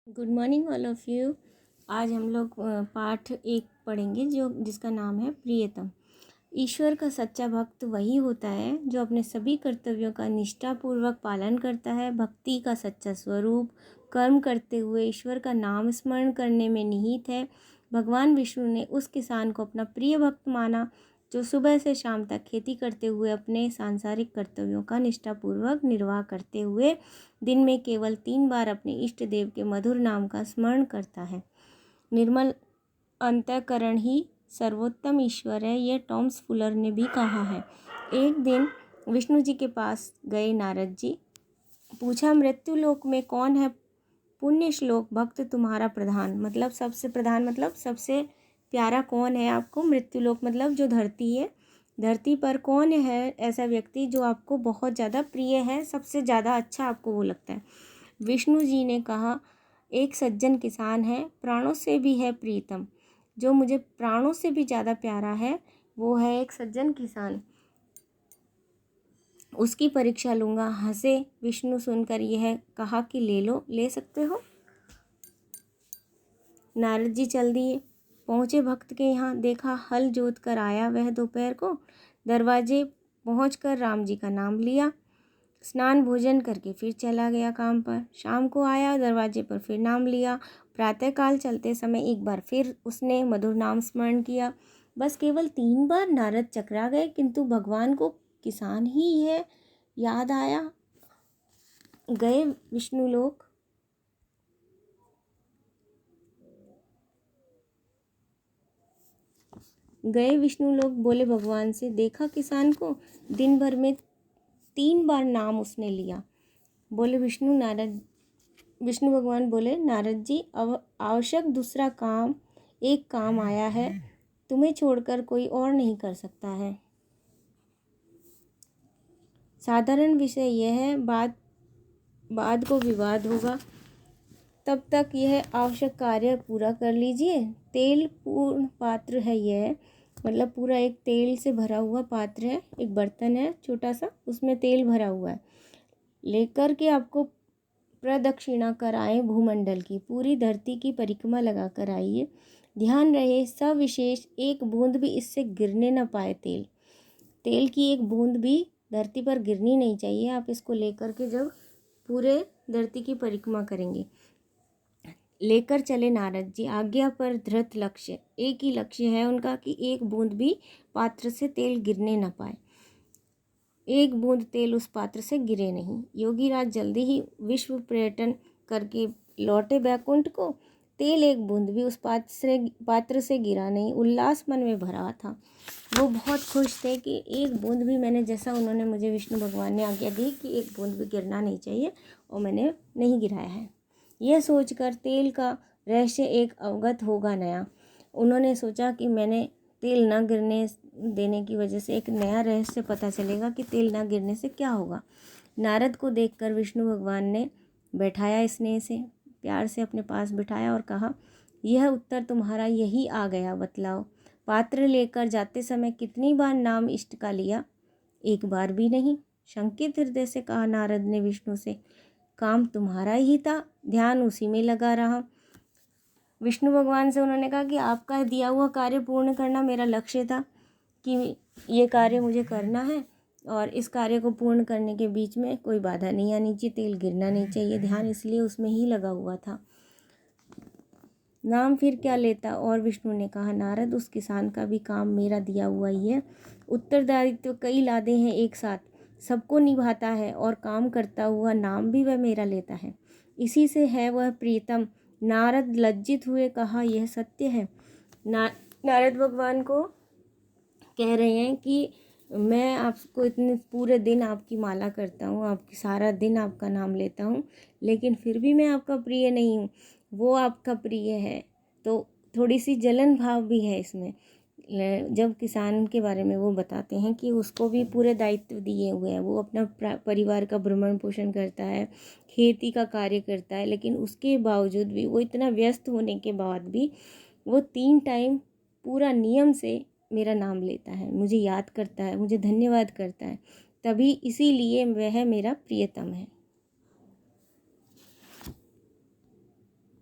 Good morning all of you. आज हम लोग पाठ 1 पढ़ेंगे जिसका नाम है प्रियतम। ईश्वर का सच्चा भक्त वही होता है जो अपने सभी कर्तव्यों का निष्ठापूर्वक पालन करता है। भक्ति का सच्चा स्वरूप कर्म करते हुए ईश्वर का नाम स्मरण करने में निहित है। भगवान विष्णु ने उस किसान को अपना प्रिय भक्त माना जो सुबह से शाम तक खेती करते हुए अपने सांसारिक कर्तव्यों का निष्ठापूर्वक निर्वाह करते हुए दिन में केवल 3 बार अपने इष्ट देव के मधुर नाम का स्मरण करता है। निर्मल अंतःकरण ही सर्वोत्तम ईश्वर है, यह टॉमस फुलर ने भी कहा है। एक दिन विष्णु जी के पास गए नारद जी। पूछा, मृत्यु लोक में कौन है पुण्य श्लोक भक्त तुम्हारा प्रधान? मतलब सबसे प्रधान, मतलब सबसे प्यारा कौन है आपको? मृत्युलोक मतलब जो धरती है, धरती पर कौन है ऐसा व्यक्ति जो आपको बहुत ज़्यादा प्रिय है, सबसे ज़्यादा अच्छा आपको वो लगता है? विष्णु जी ने कहा, एक सज्जन किसान है, प्राणों से भी है प्रीतम। जो मुझे प्राणों से भी ज़्यादा प्यारा है वो है एक सज्जन किसान, उसकी परीक्षा लूँगा। हंसे विष्णु सुनकर यह कहा कि ले लो, ले सकते हो। नारद जी चल दिए। पहुँचे भक्त के यहाँ, देखा हल जोत कर आया वह दोपहर को। दरवाजे पहुँचकर राम जी का नाम लिया। स्नान भोजन करके फिर चला गया काम पर। शाम को आया, दरवाजे पर फिर नाम लिया। प्रातःकाल चलते समय एक बार फिर उसने मधुर नाम स्मरण किया। बस केवल 3 बार नारद चकरा गए, किंतु भगवान को किसान ही है याद आया। गए विष्णु लोक। गए विष्णु लोग, बोले भगवान से, देखा किसान को, दिन भर में 3 बार नाम उसने लिया। बोले विष्णु भगवान बोले, नारद जी, अब आवश्यक दूसरा काम, एक काम आया है, तुम्हें छोड़कर कोई और नहीं कर सकता है। साधारण विषय यह है, बाद को विवाद होगा, तब तक यह आवश्यक कार्य पूरा कर लीजिए। तेल पूर्ण पात्र है यह, मतलब पूरा एक तेल से भरा हुआ पात्र है, एक बर्तन है छोटा सा, उसमें तेल भरा हुआ है। लेकर के आपको प्रदक्षिणा कराएं भूमंडल की, पूरी धरती की परिक्रमा लगा कर आइए। ध्यान रहे सविशेष एक बूंद भी इससे गिरने न पाए। तेल की एक बूंद भी धरती पर गिरनी नहीं चाहिए। आप इसको लेकर के जब पूरे धरती की परिक्रमा करेंगे, लेकर चले नारद जी। आज्ञा पर धृत लक्ष्य, एक ही लक्ष्य है उनका कि एक बूंद भी पात्र से तेल गिरने न पाए, एक बूंद तेल उस पात्र से गिरे नहीं। योगीराज जल्दी ही विश्व पर्यटन करके लौटे बैकुंठ को। तेल एक बूंद भी उस पात्र से गिरा नहीं। उल्लास मन में भरा था। वो बहुत खुश थे कि एक बूंद भी, मैंने जैसा उन्होंने मुझे विष्णु भगवान ने आज्ञा दी कि एक बूंद भी गिरना नहीं चाहिए, और मैंने नहीं गिराया है। यह सोचकर तेल का रहस्य एक अवगत होगा नया। उन्होंने सोचा कि मैंने तेल न गिरने देने की वजह से एक नया रहस्य पता चलेगा कि तेल न गिरने से क्या होगा। नारद को देखकर विष्णु भगवान ने बैठाया, स्नेह से प्यार से अपने पास बिठाया और कहा, यह उत्तर तुम्हारा यही आ गया, बतलाओ। पात्र लेकर जाते समय कितनी बार नाम इष्ट का लिया? एक बार भी नहीं। शंकित हृदय से कहा नारद ने विष्णु से, काम तुम्हारा ही था, ध्यान उसी में लगा रहा। विष्णु भगवान से उन्होंने कहा कि आपका दिया हुआ कार्य पूर्ण करना मेरा लक्ष्य था, कि ये कार्य मुझे करना है और इस कार्य को पूर्ण करने के बीच में कोई बाधा नहीं आनी चाहिए, तेल गिरना नहीं चाहिए, ध्यान इसलिए उसमें ही लगा हुआ था। नाम फिर क्या लेता? और विष्णु ने कहा, नारद, उस किसान का भी काम मेरा दिया हुआ ही है। उत्तरदायित्व कई लादे हैं एक साथ, सबको निभाता है और काम करता हुआ नाम भी वह मेरा लेता है। इसी से है वह प्रीतम। नारद लज्जित हुए, कहा, यह सत्य है? नारद भगवान को कह रहे हैं कि मैं आपको इतने पूरे दिन आपकी माला करता हूँ, आपकी सारा दिन आपका नाम लेता हूँ, लेकिन फिर भी मैं आपका प्रिय नहीं हूँ। वो आपका प्रिय है, तो थोड़ी सी जलन भाव भी है इसमें। जब किसान के बारे में वो बताते हैं कि उसको भी पूरे दायित्व दिए हुए हैं, वो अपना परिवार का भरण पोषण करता है, खेती का कार्य करता है, लेकिन उसके बावजूद भी, वो इतना व्यस्त होने के बाद भी, वो 3 टाइम पूरा नियम से मेरा नाम लेता है, मुझे याद करता है, मुझे धन्यवाद करता है, तभी इसीलिए वह मेरा प्रियतम है।